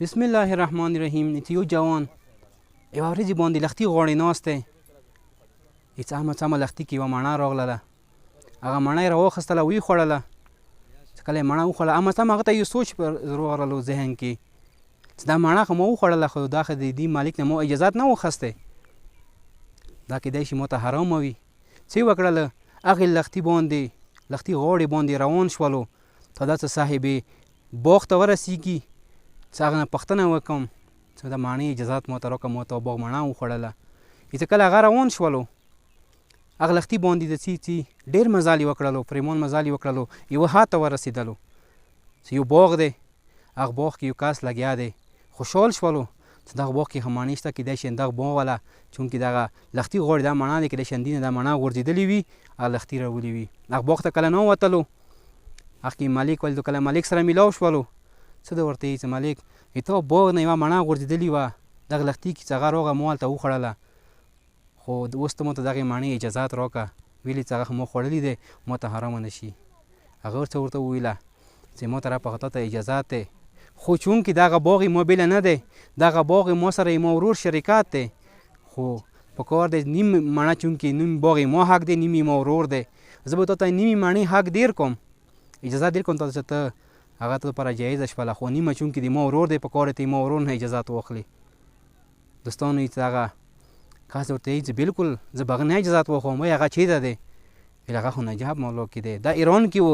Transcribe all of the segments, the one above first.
بسم الله الرحمن الرحیم. یو جوان یوه ورځې باندې لښتي غاړې ناست دی. څمه لښتي کې یوه مڼه راغله. هغه مڼه یې راواخیستله ویې خوړله. چې کله یې مڼه وخوړله هغه ته یو سوچ پر راغلو ذهن کې چې دا مڼه خو ما وخوړله خو دا خو د دې مالک نه ما اجازت نه واخیستی، دا کیدای شي ما ته حرامه وي. څه یې وکړله هغې لښتي غاړې باندې روان شولو تا دا څه صاحب باغ ته ورسېږي چې هغه نه پوښتنه وکړم چې دا مڼې اجازت ما ته راکړه، ما ته باغ مڼه وخوړله. چې کله هغه روان شولو هغه لښتي باندې د څه ډېر مزال یې وکړلو، پرېمان مزال یې وکړلو. یوه ها ته ورسېدلو چې یو باغ دی، هغه باغ کې یو کس لګیا دی. خوشحال شولو چې دغه باغ کې ښه مڼې شته، کیدای شي دغه باغ والا چونکې دغه لښتي غواړي دا مڼه دی، کیدای شي اندینه دا مڼه غورځېدلې وي هغه لښتي راولي وي. هغه باغ ته کله ننوتلو هغه کې مالک ولیدو، کله مالک سره میلاو شولو څه ده ورته ویي چې مالک تا باغ نه یوه مڼه غورځېدلې وه دغه لښتي کې چې هغه راغله ما هلته وخوړله، خو اوس ته ما ته دغې مڼې اجازت راکړه، ویلې چې هغه خو ما خوړلي دی ما ته حرامه نه شي. هغه ورته وویله چې ما ته راپه تا ته اجازت دی، خو چونکې دغه باغ یې ما بیله نه دی، دغه باغ یې ما سره ما ورور شریکت دی، خو په کار دی نیم مڼه چونکې نیم باغ یې ما حق دی نیم یې ما ورور دی، زه به تا ته نیمې مڼې حق دیر کوم، اجازت دیر کوم تا ته چې ته هغه ته لپاره جایزه شوله، خو نیمه چونکې د ما ورور دی په کار ته ما ورور نه اجازت واخلي. دوستانو چې هغه کس ورته وایي چې بلکل زه به هغه نه اجازت واخلم. وایي هغه چېرته دی؟ ویل هغه خو نجاب مولا کې دی، دا ایران کې و.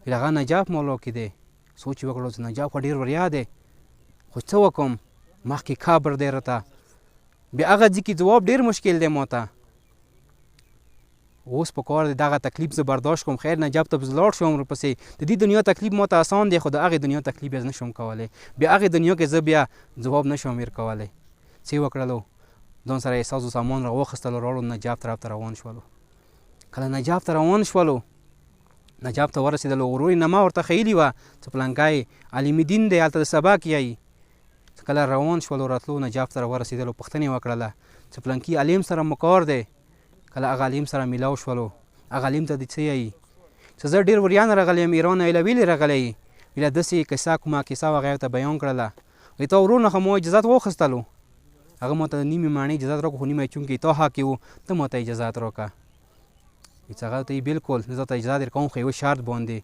ویل هغه نجاب مولا کې دی. سوچ یې وکړو چې نجاب خو ډېر وریا دی، خو څه وکړم مخکې کابر دی راته، بیا هغه ځای کې ځواب ډېر مشکل دی ما ته. اوس په کار دی دغه تکلیف زه برداشت کړم، خیر نجاب ته به زه لاړ شم ورپسې، د دې دنیا تکلیف ما ته اسان دی خو د هغې دنیا تکلیف بیا نه شم کولی، بیا هغې دنیا کې زه بیا ځواب نه شم ورکولی. څه یې وکړلو ځان سره یې ساز و سامان راواخیستلو راوړو نجاب طرف ته روان شولو. کله نجاب ته روان شولو نجاب ته ورسېدلو ورور یې نامه ورته ښیلې وه چې پلنکی علیم دین دی هلته د سبق یایي. کله روان شولو راتلو نجاب سره ورسېدلو پوښتنه یې وکړله چې پلنکي علیم سره مو کار دی. کله هغه علیم سره میلاو شولو هغه علیم ته د څه یایي چې زه ډېر وریا نه راغلی یم ایران نه. ویله ولې راغلی یې؟ ویله داسې کیسه کومه کیسه وه هغه یې ورته بیان کړله. وایي تا ورور نه خو ما اجازت واخیستلو، هغه ما ته د نیمې مڼې اجازت راکړو خو نیمه یې چونکې تا حق و ته ما ته اجازت راکړه. چې هغه ورته وایي بلکل زه تا ته اجازت درکوم خو یوه شرط باندې.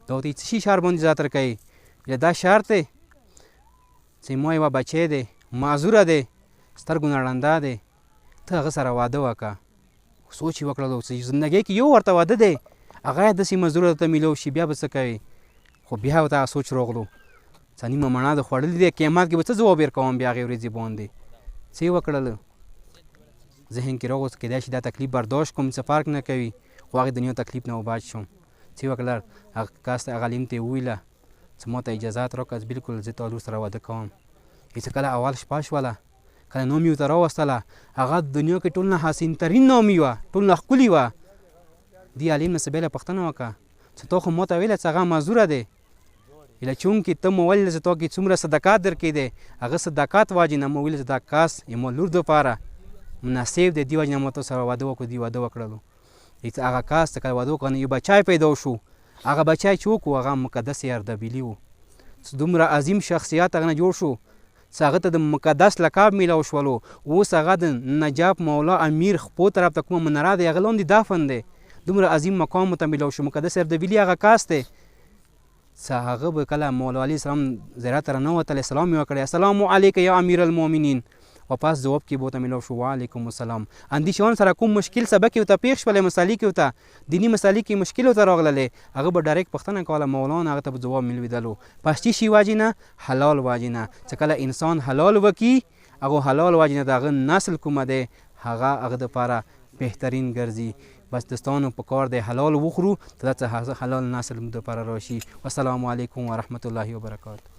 دا ورته وایي څه شي شرط باندې اجازت درکوي؟ ویله دا شرط دی چې ما یوه بچی دی معذوره دی سترګو نه ړنده دی، ته هغه سره واده وکړه. سوچ یې وکړلو چې زندګۍ کې یو ورته واده دی هغه یې داسې معذوره ته میلاو شي بیا به څه کوي؟ خو بیا ورته هغه سوچ راغلو چې نیمه مڼه د خوړلې دی قیامت کې به څه ځواب ورکوم بیا هغې ورځې باندې. څه یې وکړله ذهن کې راغلو چې کیدای شي دا تکلیف برداشت کوم څه فرق نه کوي خو هغې دنیا تکلیف نه وبچ شم. څه یې وکړله هغه کس ته هغه علیم ته یې وویله چې ما ته اجازت راکړه بلکل زه تا لور سره واده کوم. چې کله اول شپه شوله کله نوم یې ورته راوستله هغه دنیا کې ټول نه حسین ترین نامي وه، ټول نه ښکلي وه. دې علیم نه څه بله پوښتنه وکړه چې تا خو ما ته ویله چې هغه معذوره دی، ویله چونکې ته مو ولیده چې تا کې څومره صداقت درکې دی هغه صداقت وجې نه مو ویله چې دا کس زما لور دپاره مناسب دی، دې وجې نه ما تا سره واده وکړو. دې واده وکړلو. هغه کس چې کله واده وکړه نو یو بچی پیدا شو. هغه بچی چې وکړو هغه مقدس اردبیلي و چې دومره عظیم شخصیت هغه نه جوړ شو چې هغه ته د مقدس لقب میلاو شولو. اوس هغه د نجاب مولا امیر خپو طرف ته کومه مناره دی هغه لاندې دفن دی، دومره عظیم مقام ته میلاو شو. مقدس اردبیلي هغه کس دی چې هغه به کله مولا علیه السلام زیارت ته رانوتلی سلام یې وکړی السلام علیک یا امیر المؤمنین، واپس جواب کې به ورته میلاو شو وعلیکم السلام. اندیشان سره کوم مشکل سبق یې ورته پېښ شولی مسلې کې ورته دیني مسلې کې مشکل ورته راغللی هغه به ډایرکټ پوښتنه کوله مولانا هغه ته به جواب میلوېدلو په څه شي وجې نه؟ حلال وجې نه. چې کله انسان حلال وکړي هغه حلال وجې نه د هغه نسل کومه دی هغه دپاره بهترین ګرځي. بس دوستانو په کار دی حلال وخورو ته دا حلال نسل دپاره راشي. والسلام علیکم ورحمة الله وبرکاته.